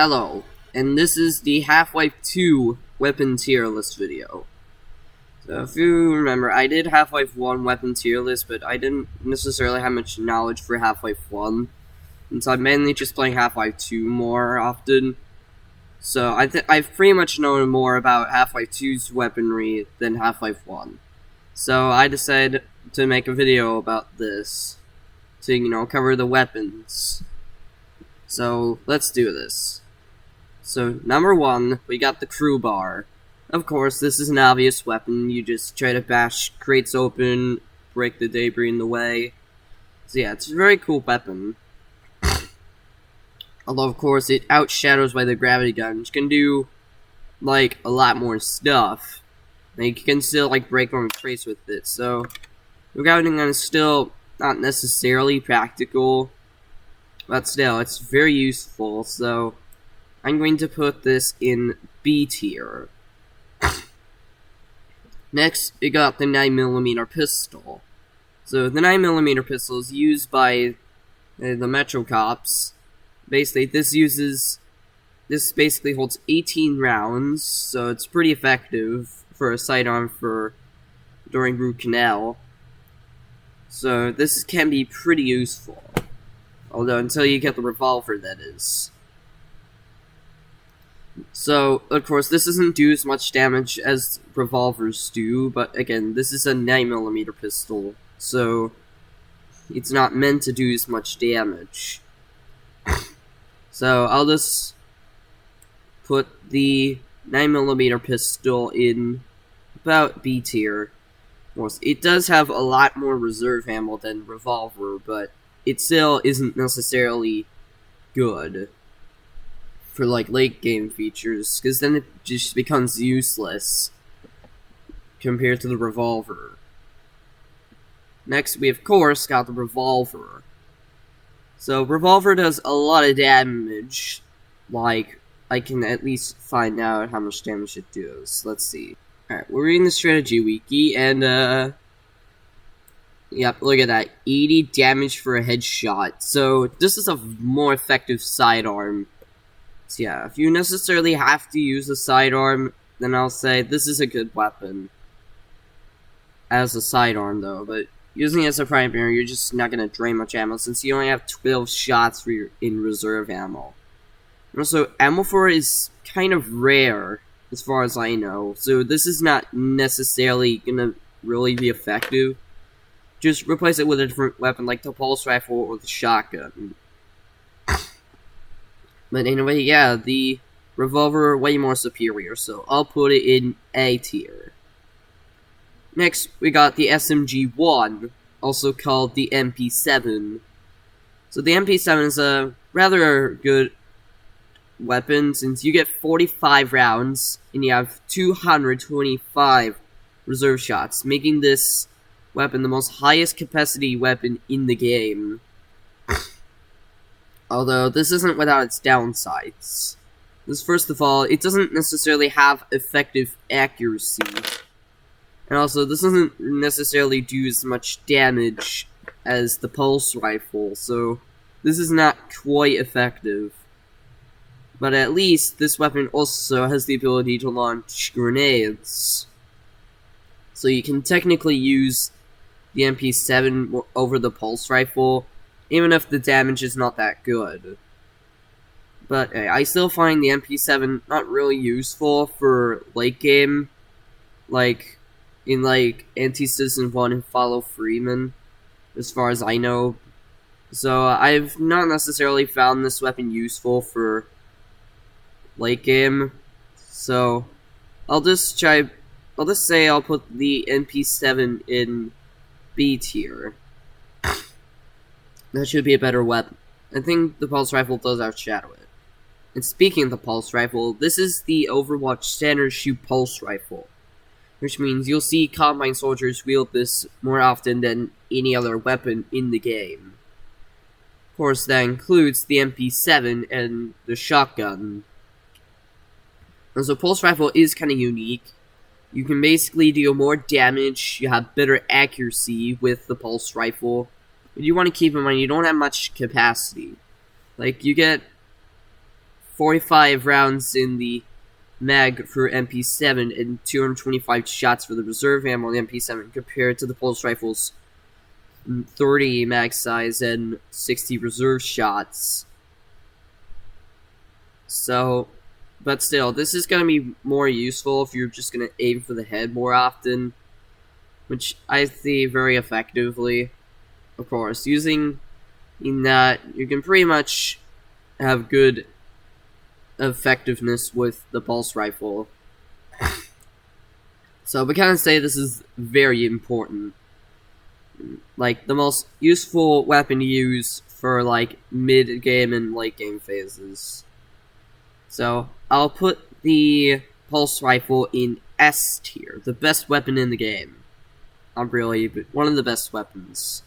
Hello, and this is the Half-Life 2 weapon tier list video. So if you remember, I did Half-Life 1 weapon tier list, but I didn't necessarily have much knowledge for Half-Life 1, and so I'm mainly just playing Half-Life 2 more often. So I've pretty much known more about Half-Life 2's weaponry than Half-Life 1. So I decided to make a video about this, to, cover the weapons. So, let's do this. So, number 1, we got the crowbar. Of course, this is an obvious weapon. You just try to bash crates open, break the debris in the way. So yeah, it's a very cool weapon. Although, of course, it outshadows by the gravity gun, which can do, a lot more stuff. You can still, break on crates with it. So, the gravity gun is still not necessarily practical. But still, it's very useful, so I'm going to put this in B tier. Next, we got the 9mm pistol. So, the 9mm pistol is used by the Metro Cops. Basically, this basically holds 18 rounds, so it's pretty effective for a sidearm during Root Canal. So, this can be pretty useful. Although, until you get the revolver, that is. So, of course, this doesn't do as much damage as revolvers do, but again, this is a 9mm pistol, so it's not meant to do as much damage. So, I'll just put the 9mm pistol in about B tier. Of course, it does have a lot more reserve ammo than revolver, but it still isn't necessarily good for, late game features, because then it just becomes useless compared to the revolver. Next, we, of course, got the revolver. So, revolver does a lot of damage. I can at least find out how much damage it does. Let's see. Alright, we're reading the strategy wiki, and, yep, look at that. 80 damage for a headshot. So, this is a more effective sidearm. So, yeah, if you necessarily have to use a sidearm, then I'll say this is a good weapon. As a sidearm, though, but using it as a primary, you're just not gonna drain much ammo since you only have 12 shots in reserve ammo. And also, ammo for it is kind of rare, as far as I know, so this is not necessarily gonna really be effective. Just replace it with a different weapon like the pulse rifle or the shotgun. But anyway, yeah, the revolver way more superior, so I'll put it in A tier. Next, we got the SMG-1, also called the MP7. So the MP7 is a rather good weapon since you get 45 rounds and you have 225 reserve shots, making this weapon the most highest capacity weapon in the game. Although, this isn't without its downsides. Because first of all, it doesn't necessarily have effective accuracy. And also, this doesn't necessarily do as much damage as the pulse rifle, so this is not quite effective. But at least, this weapon also has the ability to launch grenades. So you can technically use the MP7 over the pulse rifle, even if the damage is not that good. But I still find the MP7 not really useful for late game, in Anti-Citizen 1 and Follow Freeman, as far as I know. So I've not necessarily found this weapon useful for late game. So I'll just say I'll put the MP7 in B tier. That should be a better weapon. I think the pulse rifle does outshadow it. And speaking of the pulse rifle, this is the Overwatch standard shoot pulse rifle, which means you'll see Combine soldiers wield this more often than any other weapon in the game. Of course, that includes the MP7 and the shotgun. And so pulse rifle is kind of unique. You can basically deal more damage, you have better accuracy with the pulse rifle, but you want to keep in mind you don't have much capacity. You get 45 rounds in the mag for MP7 and 225 shots for the reserve ammo on the MP7 compared to the pulse rifle's 30 mag size and 60 reserve shots. So, but still, this is going to be more useful if you're just going to aim for the head more often, which I see very effectively. Of course, using in that, you can pretty much have good effectiveness with the pulse rifle. So we kind of say this is very important. Like, the most useful weapon to use for, like, mid-game and late-game phases. So, I'll put the pulse rifle in S tier, the best weapon in the game. Not really, but one of the best weapons.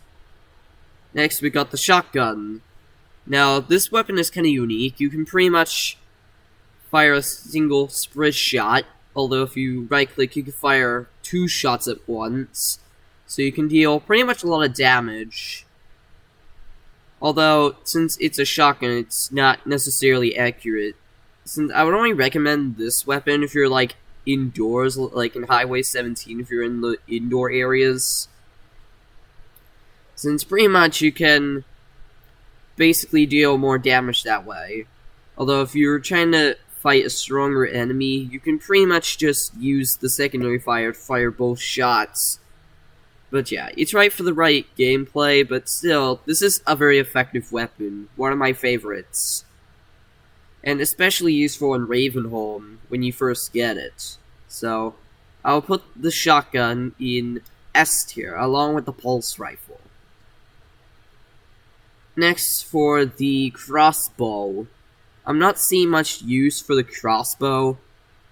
Next, we got the shotgun. Now, this weapon is kind of unique. You can pretty much fire a single sprit shot, although if you right-click, you can fire 2 shots at once. So you can deal pretty much a lot of damage. Although, since it's a shotgun, it's not necessarily accurate. Since I would only recommend this weapon if you're, like, indoors, like in Highway 17, if you're in the indoor areas. Since pretty much you can basically deal more damage that way. Although if you're trying to fight a stronger enemy, you can pretty much just use the secondary fire to fire both shots. But yeah, it's right for the right gameplay, but still, this is a very effective weapon. One of my favorites. And especially useful in Ravenholm when you first get it. So, I'll put the shotgun in S tier, along with the pulse rifle. Next, for the crossbow. I'm not seeing much use for the crossbow,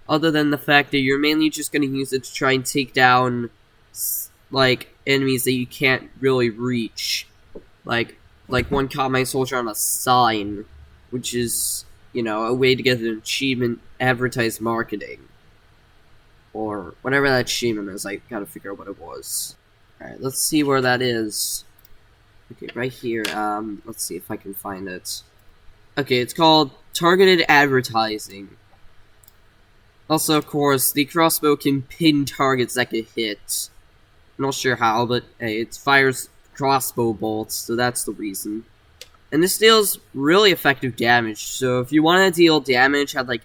other than the fact that you're mainly just going to use it to try and take down, like, enemies that you can't really reach. Like one caught my soldier on a sign, which is, you know, a way to get an achievement advertised marketing. Or whatever that achievement is, I gotta figure out what it was. Alright, let's see where that is. Okay, right here, let's see if I can find it. Okay, it's called Targeted Advertising. Also, of course, the crossbow can pin targets that get hit. I'm not sure how, but hey, it fires crossbow bolts, so that's the reason. And this deals really effective damage, so if you want to deal damage at, like,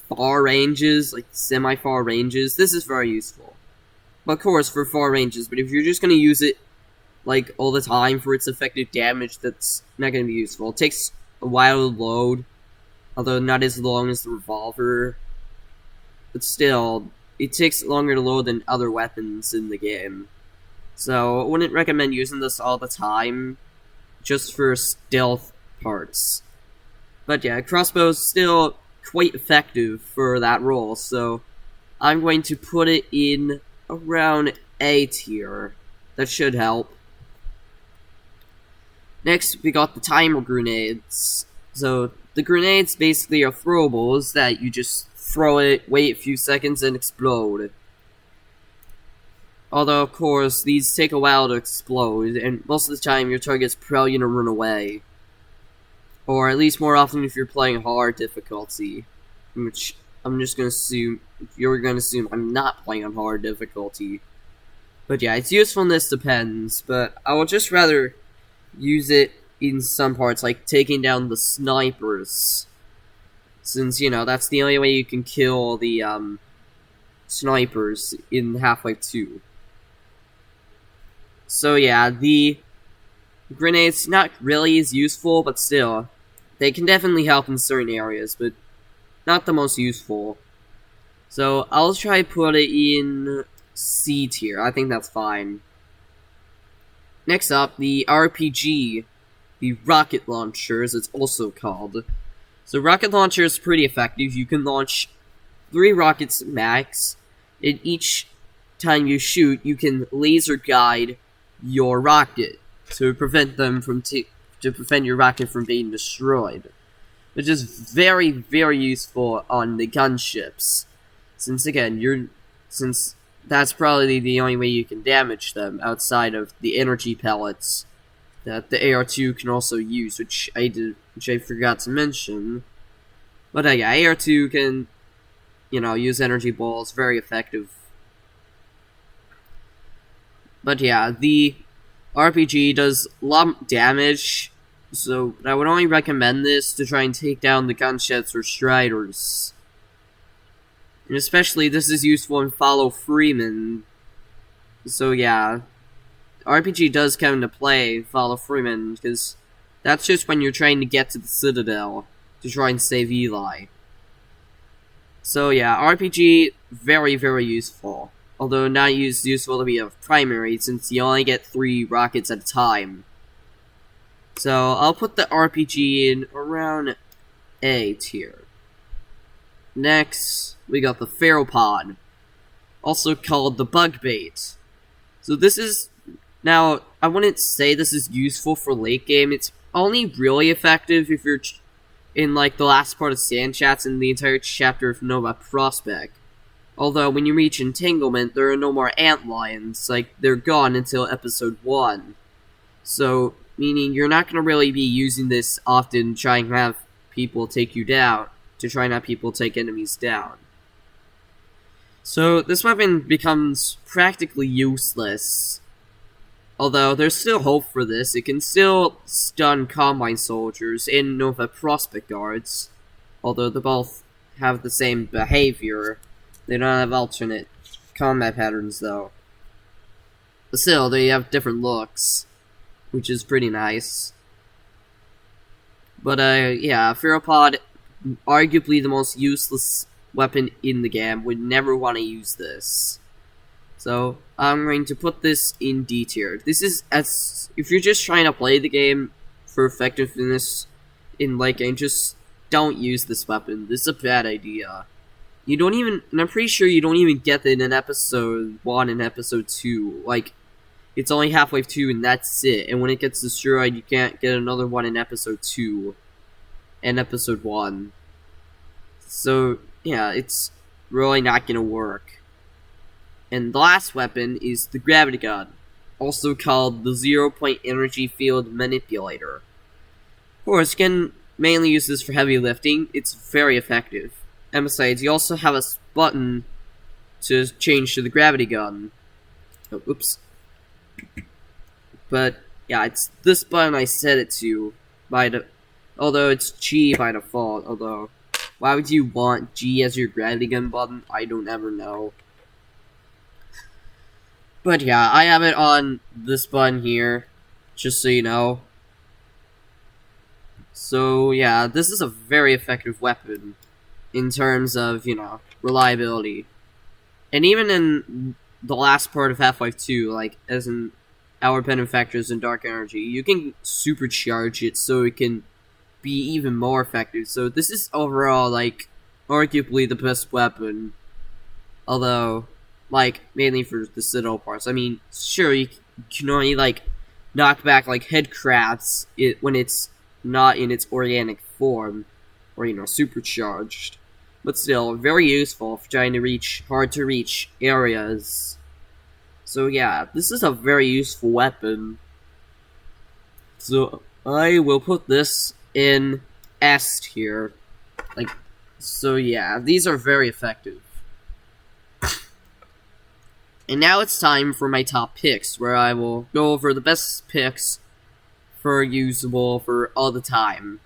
far ranges, like semi-far ranges, this is very useful. But of course, for far ranges, but if you're just going to use it, like, all the time for its effective damage, that's not going to be useful. It takes a while to load, although not as long as the revolver. But still, it takes longer to load than other weapons in the game. So, I wouldn't recommend using this all the time, just for stealth parts. But yeah, crossbow is still quite effective for that role, so I'm going to put it in around A tier. That should help. Next, we got the timer grenades. So, the grenades basically are throwables that you just throw it, wait a few seconds, and explode. Although, of course, these take a while to explode, and most of the time your target's probably gonna run away. Or at least more often if you're playing hard difficulty. Which, I'm just gonna assume, you're gonna assume I'm not playing on hard difficulty. But yeah, its usefulness depends, but I would just rather use it in some parts, like taking down the snipers. Since, you know, that's the only way you can kill the, snipers in Half-Life 2. So yeah, the grenades, not really as useful, but still, they can definitely help in certain areas, but not the most useful. So I'll try to put it in C tier. I think that's fine. Next up, the RPG, the rocket launcher, as it's also called. So rocket launcher is pretty effective. You can launch 3 rockets max, and each time you shoot, you can laser guide your rocket to prevent them from to prevent your rocket from being destroyed, which is very, very useful on the gunships. Since again, since that's probably the only way you can damage them outside of the energy pellets that the AR2 can also use, which I forgot to mention. But yeah, AR2 can, use energy balls, very effective. But yeah, the RPG does a lot of damage, so I would only recommend this to try and take down the gunships or striders. And especially, this is useful in Follow Freeman. So yeah, RPG does come into play, Follow Freeman, because that's just when you're trying to get to the Citadel to try and save Eli. So yeah, RPG, very, very useful. Although not useful to be a primary, since you only get 3 rockets at a time. So I'll put the RPG in around A tier. Next, we got the Pteropod, also called the Bug Bait. So this is, now, I wouldn't say this is useful for late game. It's only really effective if you're in, like, the last part of Sand Chats and the entire chapter of Nova Prospect. Although, when you reach Entanglement, there are no more Antlions, like, they're gone until Episode 1. So, meaning you're not going to really be using this often, trying to have people take you down, to try and have people take enemies down. So, this weapon becomes practically useless. Although, there's still hope for this. It can still stun Combine soldiers and Nova Prospect guards. Although they both have the same behavior. They don't have alternate combat patterns, though. But still, they have different looks, which is pretty nice. But, yeah, Pteropod, arguably the most useless weapon in the game, would never want to use this. So, I'm going to put this in D tier. This is, if you're just trying to play the game for effectiveness in late game, just don't use this weapon. This is a bad idea. You don't even, and I'm pretty sure you don't even get it in Episode 1 and Episode 2. Like, it's only halfway through and that's it. And when it gets destroyed, you can't get another one in Episode 2 and Episode 1. So, yeah, it's really not gonna work. And the last weapon is the Gravity Gun, also called the 0-point energy field manipulator. Of course, you can mainly use this for heavy lifting. It's very effective. And besides, you also have a button to change to the Gravity Gun. Oh, oops. But, yeah, it's this button I set it to, although it's G by default, although, why would you want G as your Gravity Gun button? I don't ever know. But yeah, I have it on this button here, just so you know. So yeah, this is a very effective weapon in terms of, reliability. And even in the last part of Half-Life 2, like, as in Our Benefactors and Dark Energy, you can supercharge it so it can be even more effective. So this is overall, like, arguably the best weapon. Although, like, mainly for the Citadel parts. I mean, sure, you can only, like, knock back, like, head crabs when it's not in its organic form, or, supercharged. But still, very useful for trying to reach hard-to-reach areas. So yeah, this is a very useful weapon. So, I will put this in S tier. Like, so yeah, these are very effective. And now it's time for my top picks, where I will go over the best picks for usable for all the time.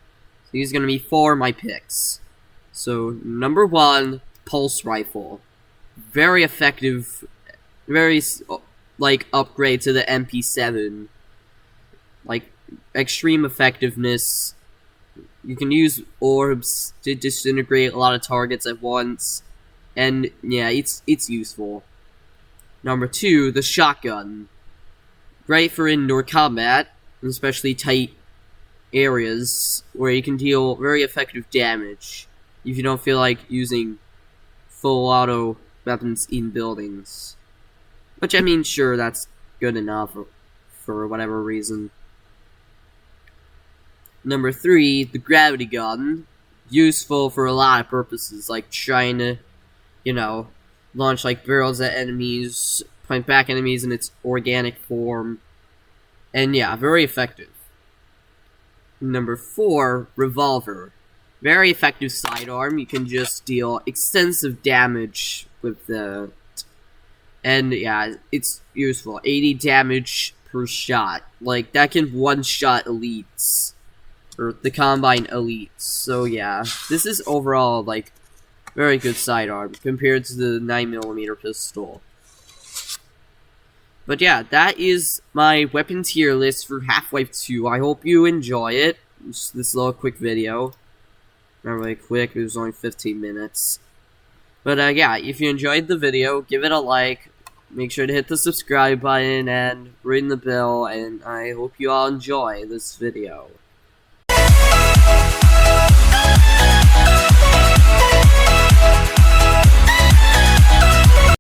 So these are going to be 4 of my picks. So, number 1, Pulse Rifle. Very effective, very, like, upgrade to the MP7. Like, extreme effectiveness. You can use orbs to disintegrate a lot of targets at once. And, yeah, it's useful. Number 2, the Shotgun. Great for indoor combat, especially tight areas where you can deal very effective damage if you don't feel like using full auto weapons in buildings. Which, I mean, sure, that's good enough for whatever reason. Number 3, the Gravity Gun. Useful for a lot of purposes, like trying to, launch, like, barrels at enemies, point back enemies in its organic form. And yeah, very effective. Number 4, Revolver. Very effective sidearm. You can just deal extensive damage with the... And yeah, it's useful. 80 damage per shot. Like, that can one-shot elites. Or the Combine elites. So yeah, this is overall, like, very good sidearm compared to the 9mm pistol. But yeah, that is my weapon tier list for Half-Life 2. I hope you enjoy it. Just this little quick video. Not really quick, it was only 15 minutes. But yeah, if you enjoyed the video, give it a like. Make sure to hit the subscribe button and ring the bell. And I hope you all enjoy this video.